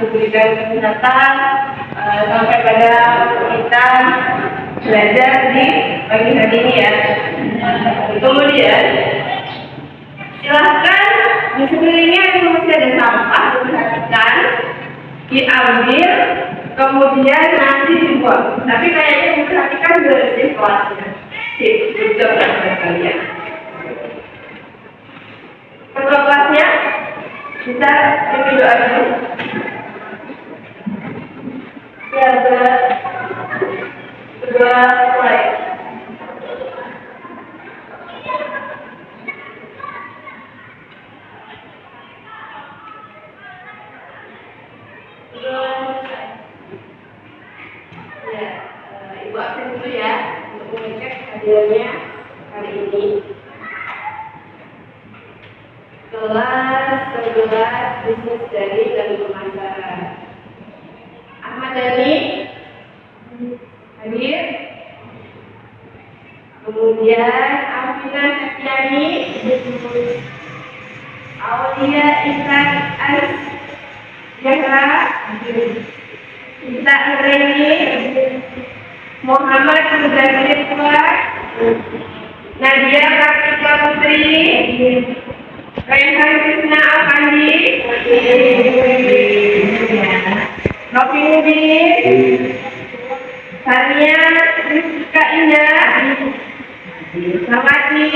diberikan kesempatan sampai pada kita belajar di pagi hari ini ya. Kemudian silahkan di sekelilingnya itu masih ada sampah, diperhatikan, diambil, kemudian nanti dibuang. Tapi kayaknya diperhatikan bersih kelasnya. Sip, betul kalian. Ketua kelasnya bisa pimpin doa dulu. Ya, berdua mulai. Ya, Ibu absen dulu ya untuk mengecek hadirnya hari ini. Kelas 11 bisnis dari dan pemasaran. Ahmad Dhani hadir. Kemudian Afina Septiani, Aulia Intan Zahra, Isa Nureni, Muhammad Muzafir Fuad, Nadia Kartika Putri, Raihan Krishna Afandi, Novi Mudin, Sania Rizka Indah, Samati,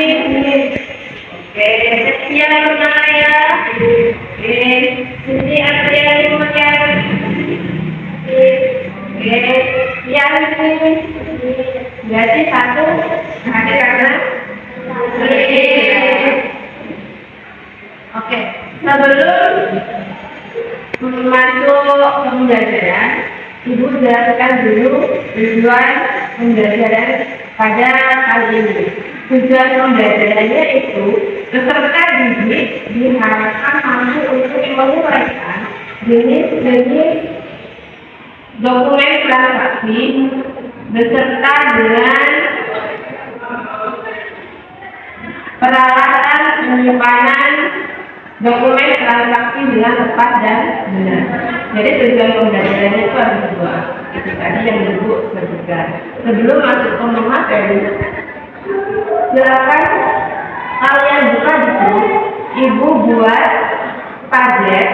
Setia Nurmaya, Siti Adriani Mulyar, Yani, jadi satu hadir karena oke, sebelum masuk pembelajaran, Ibu jelaskan dulu tujuan pembelajaran pada kali ini. Tujuan pembelajarannya itu peserta didik diharapkan mampu untuk menguraikan jenis-jenis dokumen transaksi beserta dengan peralatan penyimpanan dokumen transaksi dengan tepat dan benar. Jadi tujuan pembelajarannya itu ada dua. Itu tadi yang Ibu sebutkan. Sebelum masuk ke materi, silakan kalian buka dulu. Ibu buat padet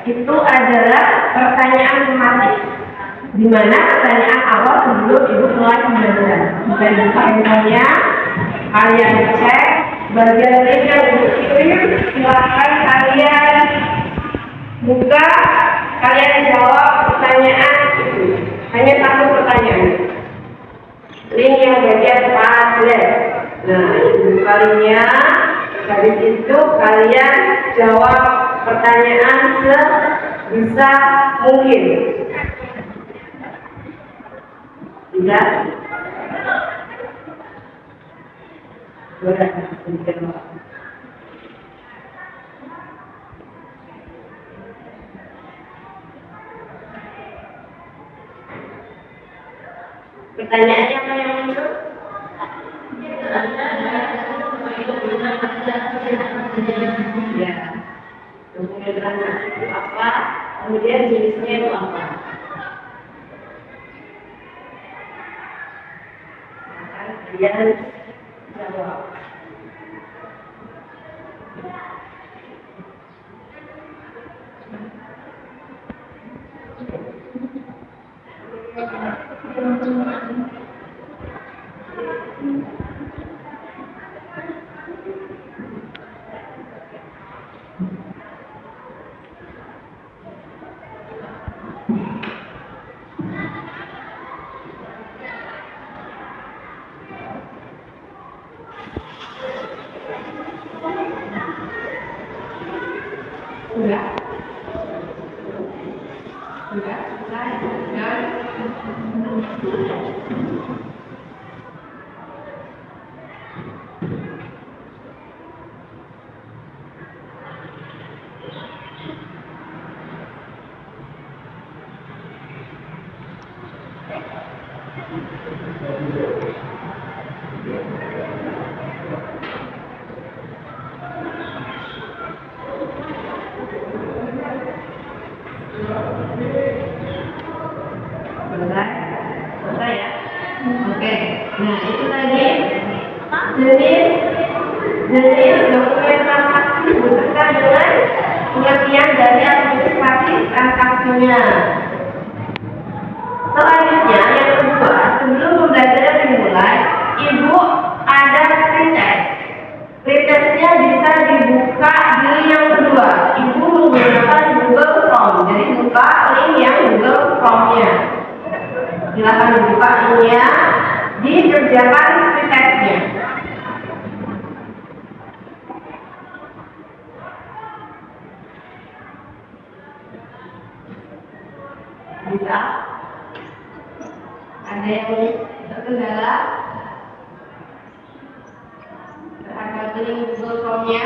itu adalah pertanyaan tematik. Di mana pertanyaan awal sebelum Ibu mulai pembelajaran. Bisa dibuka handphonenya, kalian cek bagian link yang Ibu kirim, silakan kalian buka, kalian jawab pertanyaan itu. Hanya satu pertanyaan. Link yang bagian Padlet. Nah, Ibu kalinya dari situ kalian jawab pertanyaan sebisa mungkin. Bisa? Boleh, sedikit waktu. Pertanyaannya apa yang muncul? Ya, dokumen transaksi itu apa? Kemudian jenisnya itu apa? Kalian jawab. Sudah? Sudah? jenis jenis dokumen transaksi beserta dengan pengertian dari administrasi transaksinya. Selanjutnya yang kedua, sebelum pembelajaran dimulai, Ibu ada pretest. Pretestnya bisa dibuka di yang kedua. Ibu menggunakan Google Chrome. Jadi buka link yang Google Chrome-nya. Silakan dibuka linknya, dikerjakan pretestnya. Bisa? Ada yang terkendala terhadap link Google Chrome-nya?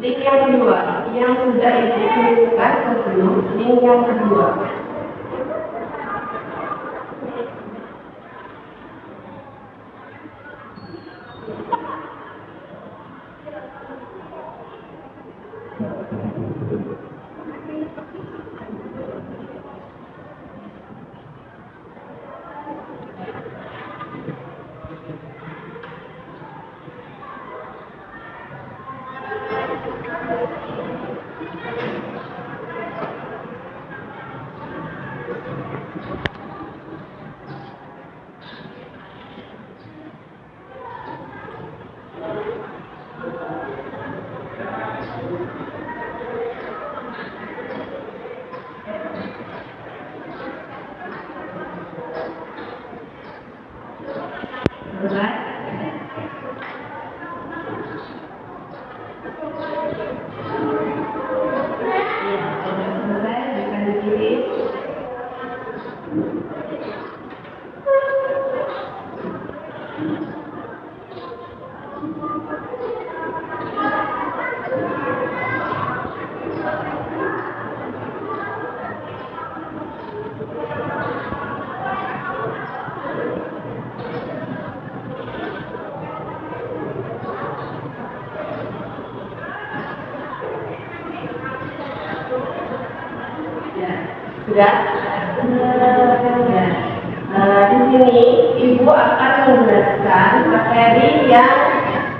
Link yang kedua, yang sudah Ibu tunjukkan sebelum link yang kedua. Sudah? Di sini Ibu akan menjelaskan materi yang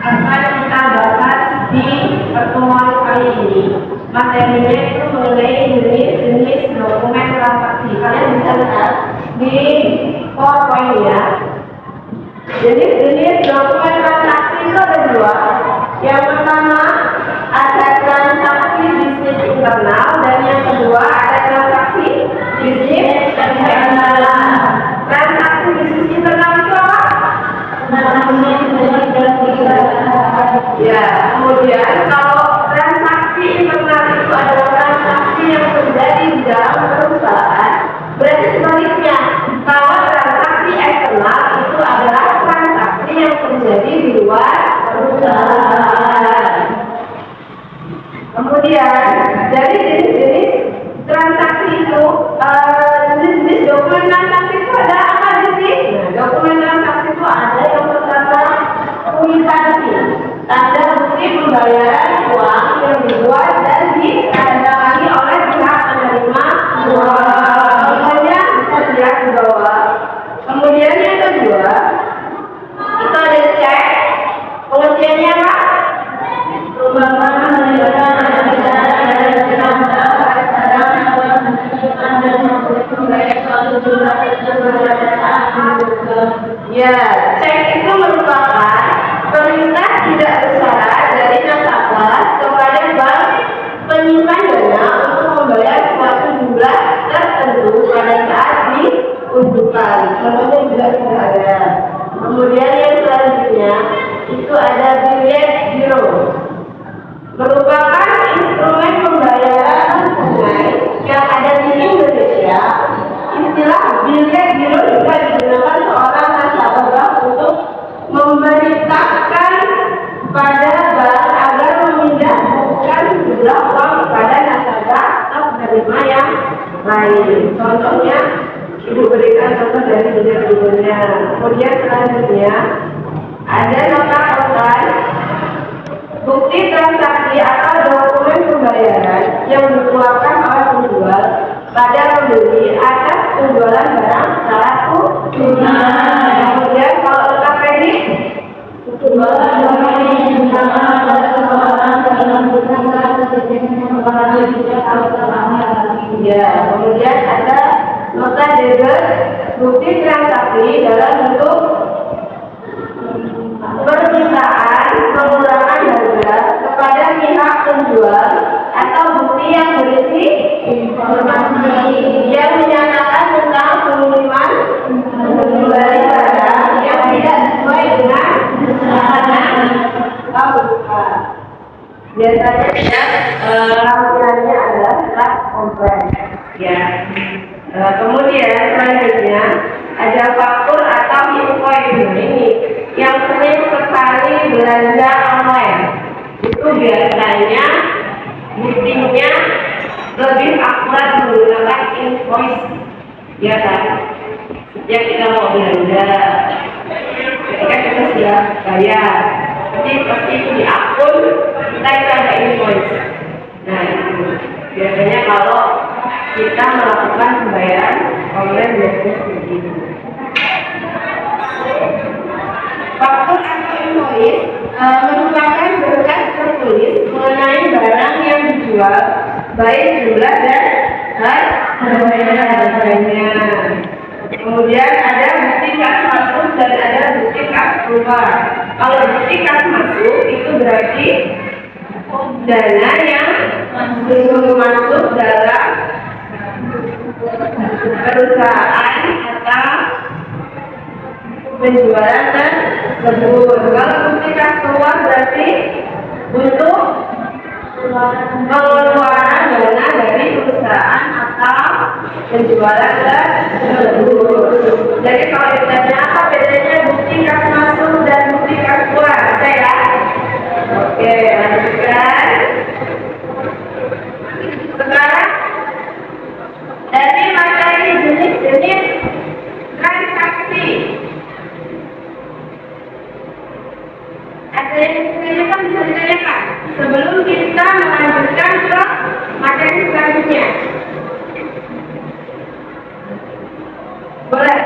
akan kita bahas di pertemuan kali ini. Materinya itu mengenai jenis-jenis dokumen transaksi. Kalian bisa lihat di PowerPoint-nya. Jenis-jenis dokumen transaksi itu ada dua. Yang pertama ada transaksi bisnis internal dan yang kedua ada transaksi bisnis eksternal. Transaksi bisnis internal itu apa? Ya, kemudian kalau transaksi internal itu adalah transaksi yang terjadi di dalam perusahaan. Berarti sebaliknya, kalau transaksi eksternal itu adalah transaksi yang terjadi di luar perusahaan. Kemudian dari jenis-jenis transaksi itu, jenis-jenis dokumen transaksi itu ada apa di sini? Dokumen transaksi itu ada yang pertama kwitansi, tanda bukti pembayaran uang yang dibuat dan ditandatangani oleh pihak penerima uang. Misalnya bisa dilihat di bawah. Kemudian yang kedua itu ada cek. Pengertiannya apa? Ya, cek itu merupakan perintah tidak bersyarat dari nasabah kepada bank penyimpan dana untuk membayar suatu jumlah tertentu pada saat diundukan. Contohnya juga sudah ada. Kemudian yang selanjutnya itu ada billet giro, merupakan instrumen pembayaran tunai yang ada di Indonesia. Istilah billet giro juga digunakan seorang nasabah bank untuk memerintahkan pada bank agar memindahkan jumlah uang kepada nasabah atau penerima yang lain. Contohnya, Ibu berikan contoh dari billet gironya. Kemudian selanjutnya ada nota kontan, bukti transaksi atau dokumen pembayaran yang dikeluarkan oleh pada pembeli atas penjualan barang secara tunai. Kemudian kalau utang kredit, penjualan barang yang digunakan pada seseorang dalam usaha terjadinya pengeluaran tidak ya. Kemudian ada nota debit, bukti transaksi dalam bentuk permintaan pengurangan harga kepada pihak penjual atau bukti yang berisi informasi yang menyatakan tentang pengiriman kembali barang yang tidak sesuai dengan pesanan pembukaan. Biasanya lampirannya adalah surat komplain. Ya. Kemudian selanjutnya ada faktur atau invoice ini yang sering sekali belanja online. Itu biasanya buktinya lebih akurat menggunakan invoice, ya kan? Setiap kita mau belanja, ketika kita sudah bayar, jadi pasti di akun kita ada invoice. Nah itu biasanya kalau kita melakukan pembayaran online biasanya seperti itu. Faktur atau invoice merupakan berkas tertulis mengenai barang yang dijual, baik jumlah dan harganya. Kemudian ada bukti kas masuk dan ada bukti kas keluar. Kalau bukti kas masuk itu berarti dana yang belum masuk dalam perusahaan atau penjualan tersebut. Kalau bukti kas keluar berarti untuk pengeluaran dana dari perusahaan atau penjualan tersebut. Jadi kalau ditanya apa bedanya bukti kas masuk dan bukti kas keluar, saya oke, lanjutkan. Sekarang dari materi jenis-jenis transaksi. Ada yang ditanyakan bisa ditanyakan sebelum kita melanjutkan ke materi selanjutnya. Boleh.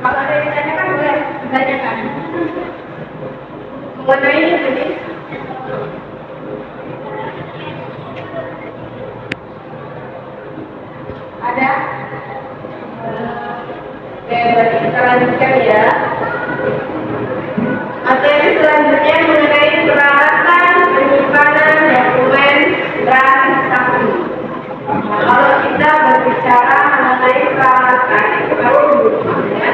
Kalau ada yang ditanyakan boleh ditanyakan mengenai ini. Ada? Oke, berarti kita lanjutkan ya. Materi selanjutnya mengenai peralatan penyimpanan dokumen transaksi. Kalau kita berbicara mengenai peralatan, kalau butuhnya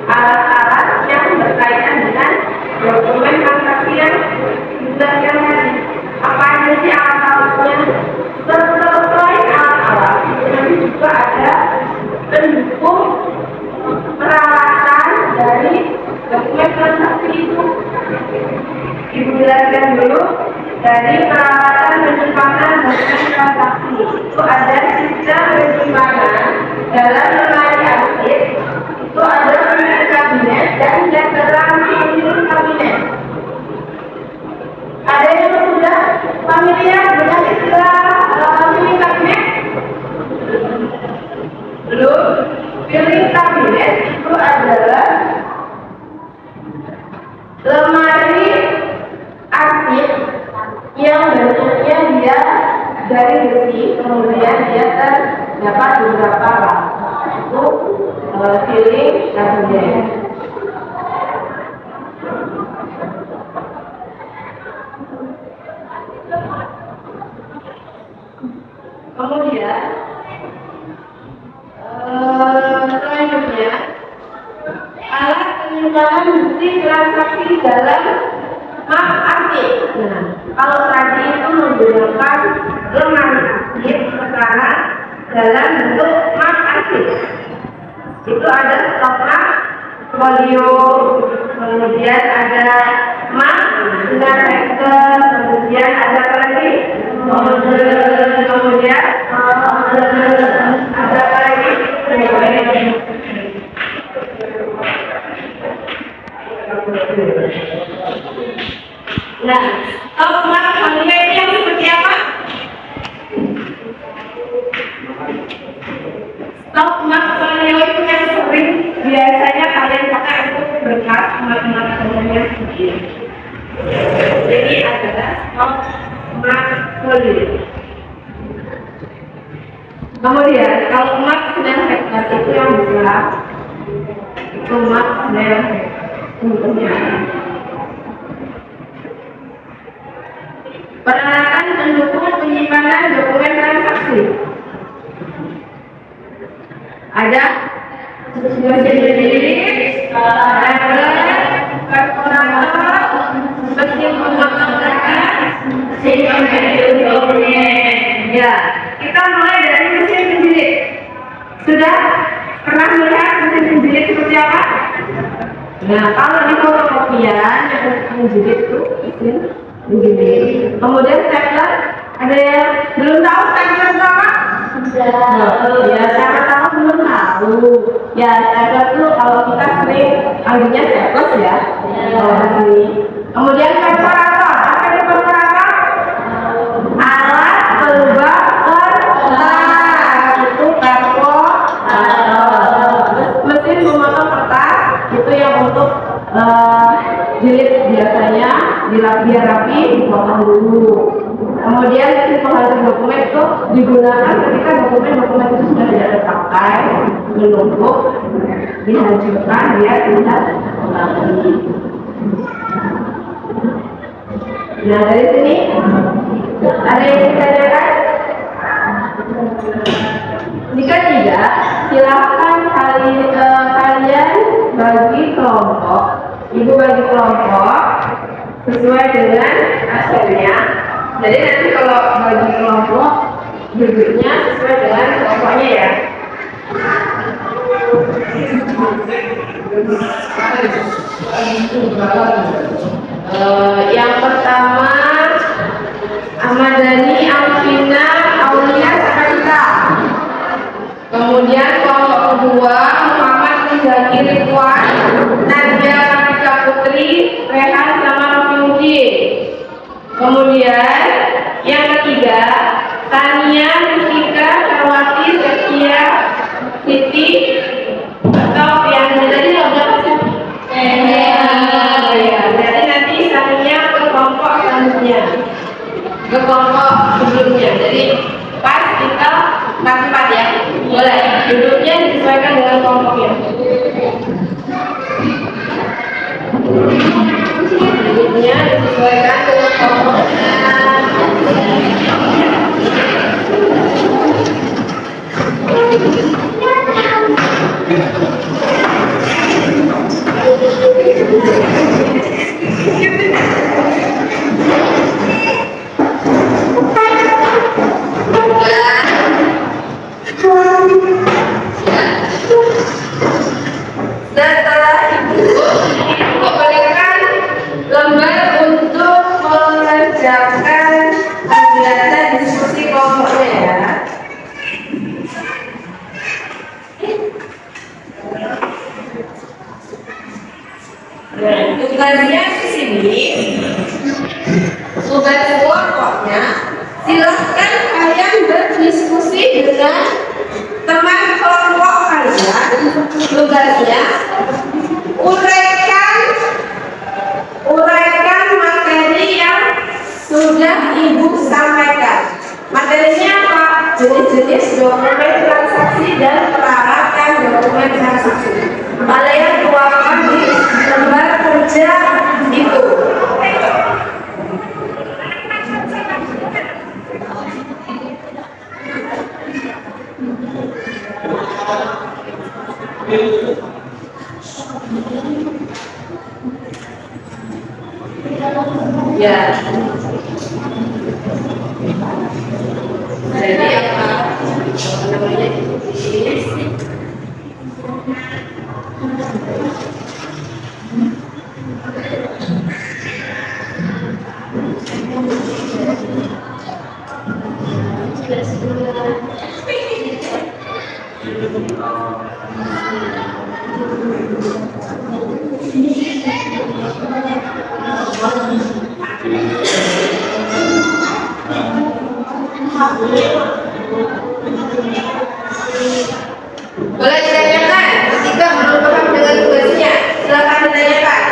alat-alat yang berkaitan dengan dokumen transaksi yang dijelaskan tadi. Apa aja sih alat-alatnya? Sesuai alat-alat, nanti juga ada pendukung peralatan dari dokumen transaksi itu. Ibu jelaskan dulu. Dari peralatan penyimpanan dokumen transaksi itu ada sistem penyimpanan dalam lemari arsip, itu ada filing kabinet dan letteran filing kabinet. Ada yang sudah familiar dengan istilah filing kabinet? Belum? Filing kabinet itu adalah lemari arsip yang bentuknya dia dari besi, kemudian dia terdapat beberapa rak. Itu filing kabinet. Kemudian selanjutnya alat penyimpanan bukti transaksi dalam map arsip. Nah, kalau tadi itu menggunakan lemari arsip, sekarang dalam bentuk map arsip. Itu ada stok map, folio, kemudian ada map Sudah vektor, kemudian ada apa lagi? Kemudian ada apa lagi? Nah, stop mark kalian yang seperti apa? Stop mark kalian itu yang sering biasanya kalian pakai untuk berkas mark kalian seperti ini. Jadi adalah stop mark kalian. Kemudian kalau mark dan vektor itu yang besar, itu mark dan bentuknya. Peralatan pendukung penyimpanan dokumen transaksi. Ada mesin berdiri, kalkulator, mesin pemotong kertas, mesin penjahit. Ya, kita mulai dari mesin penjahit. Sudah pernah melihat mesin penjahit seperti apa? Nah, kalau di fotokopian yang menjahit itu mesin begini. Kemudian stapler, ada yang belum tahu stapler itu apa? Ya, siapa tahu belum tahu. Ya, stapler itu kalau kita sering panggilnya staples ya. Sini. Kemudian perforator, apa itu perforator? Alat pelubang kertas. Itu perforator. Mesin pemotong kertas itu yang untuk jilid biasanya biar rapi dipotong dulu. Kemudian mesin penghasil dokumen itu digunakan ketika dokumen itu sudah tidak terpakai, menumpuk, dihancurkan, dia tidak lagi. Nah, dari sini ada yang ditanyakan? Jika tidak, silakan kalian bagi kelompok. Ibu bagi kelompok sesuai dengan hasilnya. Jadi nanti kalau bagi kelompok duduknya sesuai dengan kelompoknya ya. Yang pertama Ahmadani Alvina Aulia Sakarita. Kemudian kelompok kedua Muhammad Muzaki Ridwan, Nadia Kartika Putri, Rehan sama Rofi Muji. Kemudian yang ketiga Tania Mustika Sarwati Setia Siti atau yang tadi udah jadi nanti Tania ke kelompok selanjutnya, ke kelompok sebelumnya. Jadi pas kita empat ya, boleh duduknya disesuaikan dengan kelompoknya. Duduknya disesuaikan dengan kelompoknya. Setelah itu diperbolehkan lembar untuk mengerjakan kegiatan diskusi kelompoknya ya. Nah, tugasnya di sini, tugas kelompoknya, silahkan kalian berdiskusi dengan teman kelompok kalian. Tugasnya uraikan materi yang sudah ibu sampaikan. Materinya apa? Jenis-jenis dokumen transaksi dan peralatan dokumen transaksi. Kalian tuangkan di lembar kerja itu. Ya. Jadi apa namanya ini? Boleh ditanyakan ketika belum paham dengan tugasnya, silakan ditanyakan.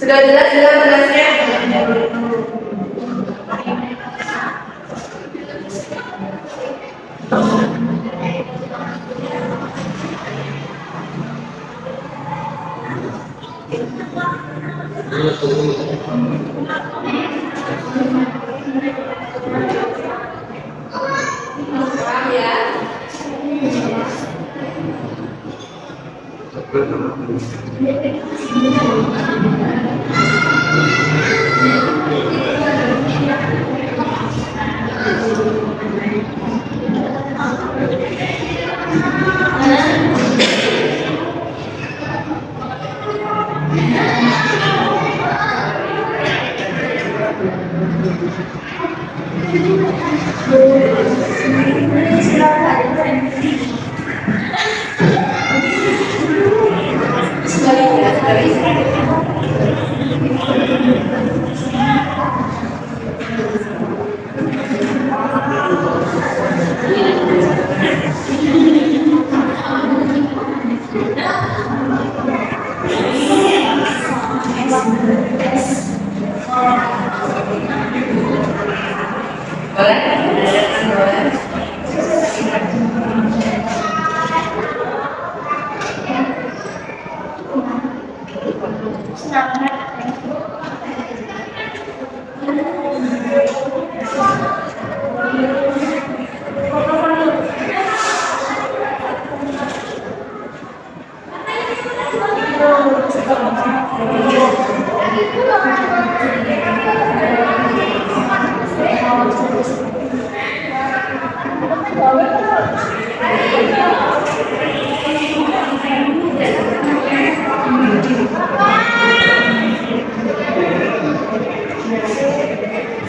Sudah jelas dengan tugasnya? Paham ya?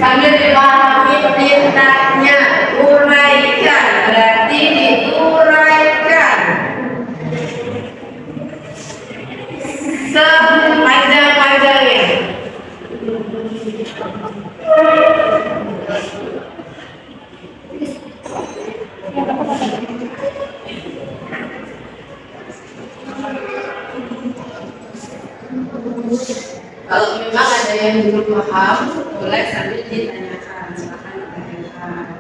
Sambil dipahami tintanya, uraikan, berarti diuraikan sepanjang-panjangnya. Kalau memang ada yang belum paham, boleh sambil ditanyakan, silakan ditanyakan.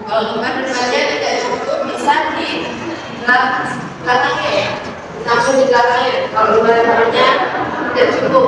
Kalau memang misalnya tidak cukup, bisa di belakangnya ya, langsung di belakangnya. Kalau memangnya tidak cukup.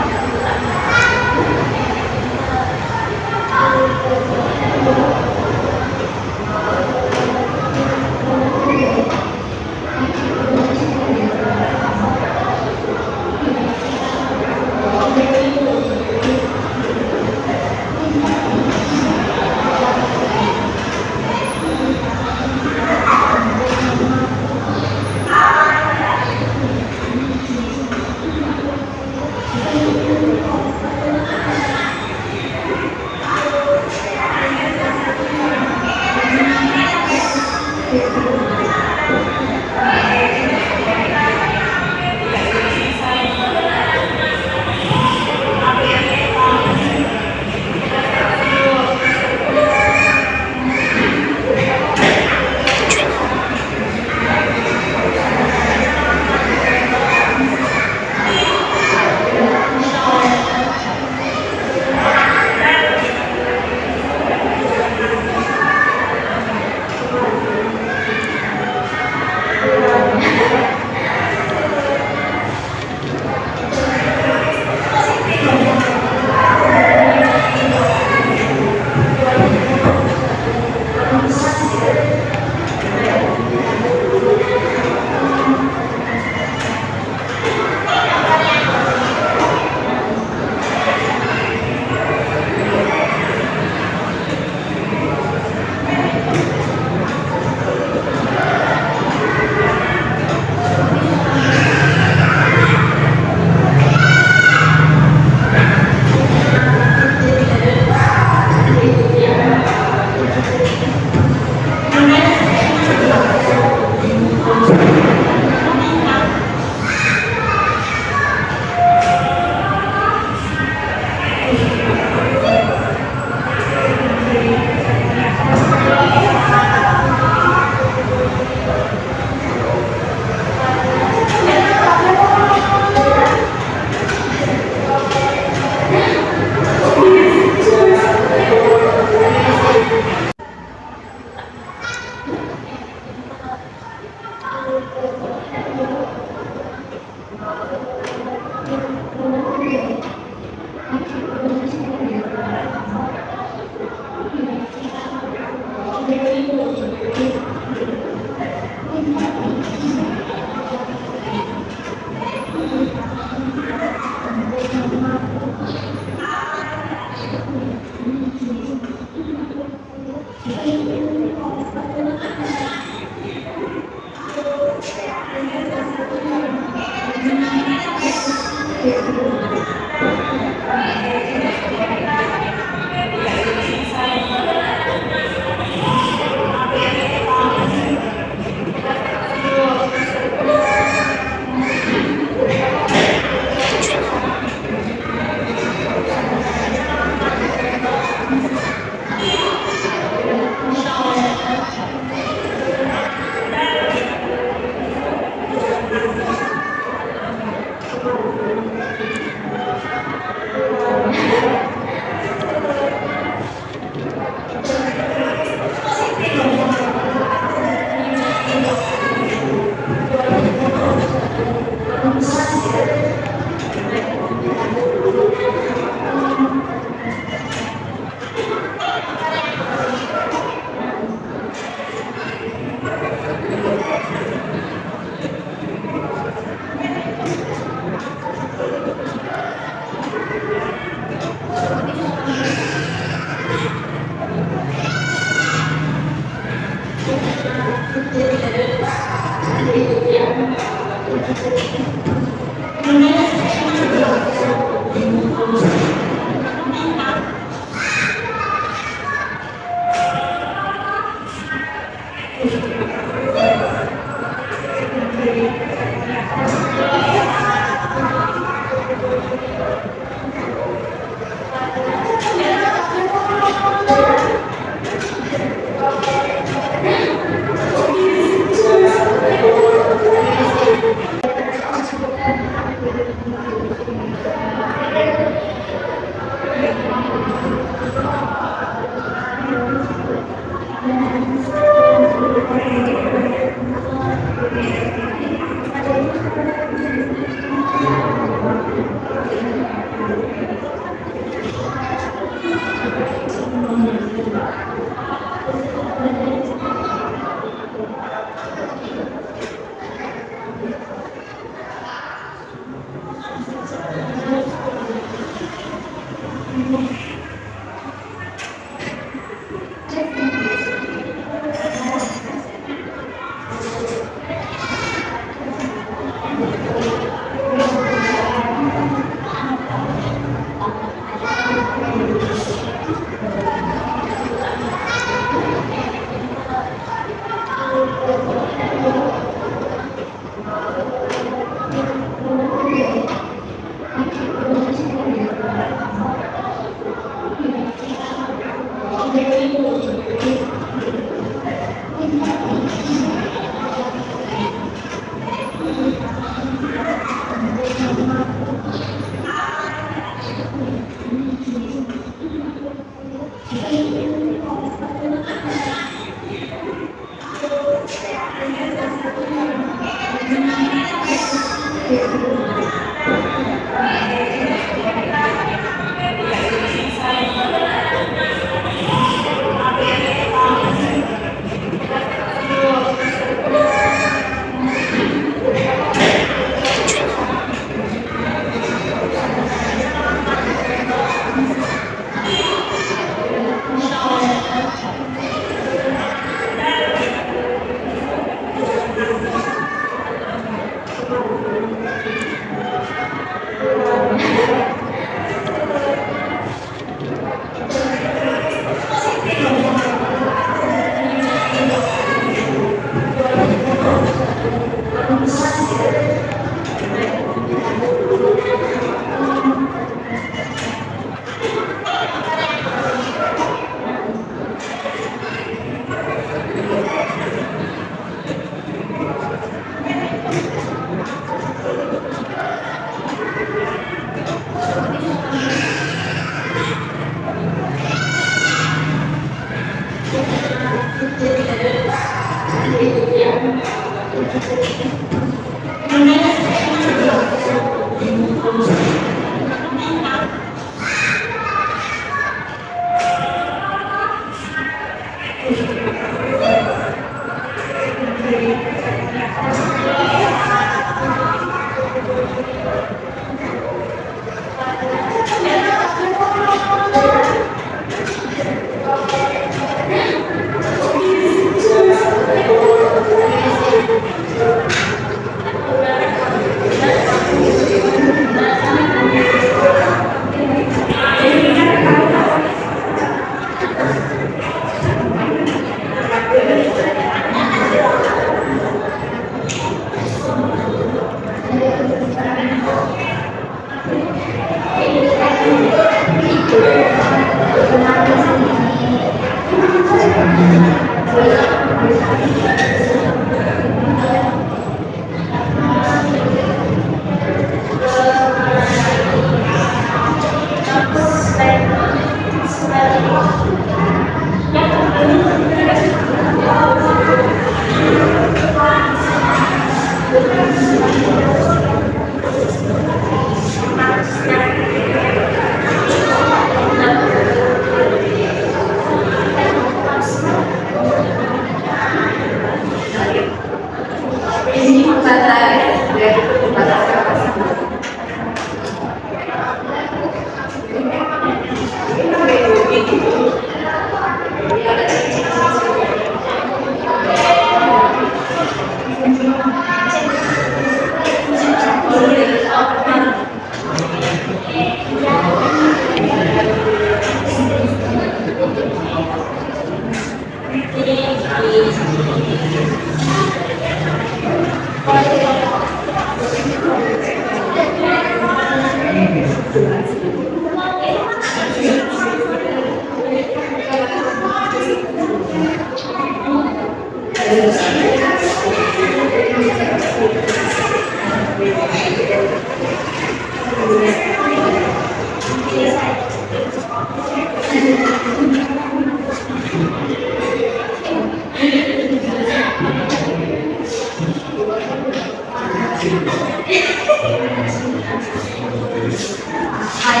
Hai.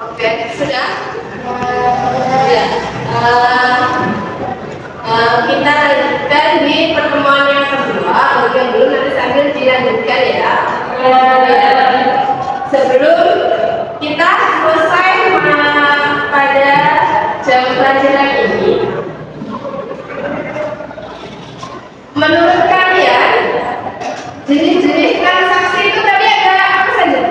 Oke, sudah. Ya. Kita lanjutkan di pertemuan yang kedua. Bagi yang belum nanti sambil dilanjutkan ya. Sebelum kita selesai pada jam pelajaran ini, menurut kalian jenis-jenis transaksi itu tadi ada apa saja?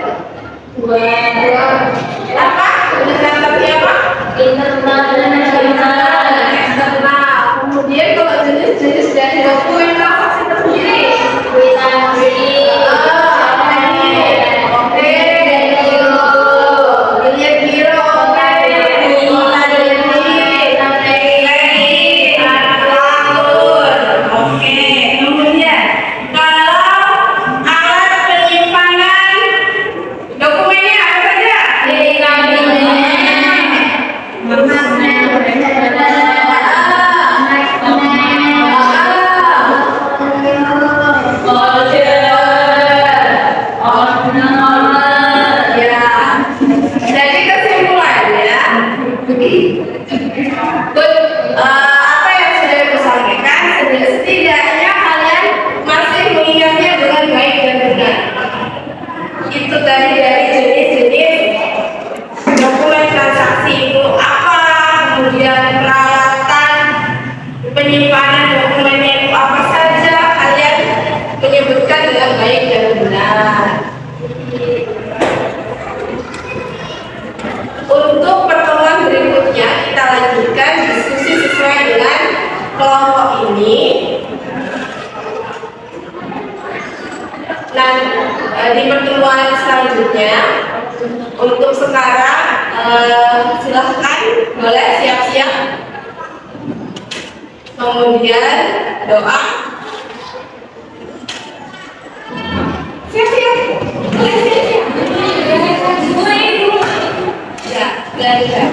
Apa? Jenis transaksi apa? Internal dan eksternal. Kemudian kalau jenis-jenis dari dokumen transaksi tersendiri, apa yang sudah aku sampaikan, setidaknya kalian masih mengingatnya dengan baik dan benar. Itu tadi dari jenis-jenis dokumen transaksi itu apa, kemudian peralatan penyimpanan dokumennya itu apa saja, kalian menyebutkan dengan baik dan benar. Untuk pertemuan berikutnya kita lanjutkan diskusi sesuai dengan kelompok ini. Dan di pertemuan selanjutnya, untuk sekarang silahkan boleh siap-siap, kemudian doa. Siap-siap, boleh siap-siap. Ya, belajar.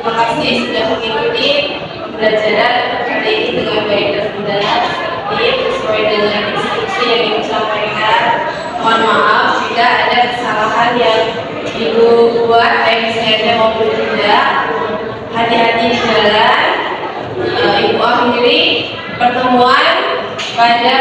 Terima kasih sudah mengikuti pembelajaran hari ini dengan baik dan benar, sesuai dengan instruksi yang Ibu sampaikan. Mohon maaf jika ada kesalahan yang Ibu buat, baik sengaja maupun tidak. Hati-hati di jalan. Ibu akhiri pertemuan pada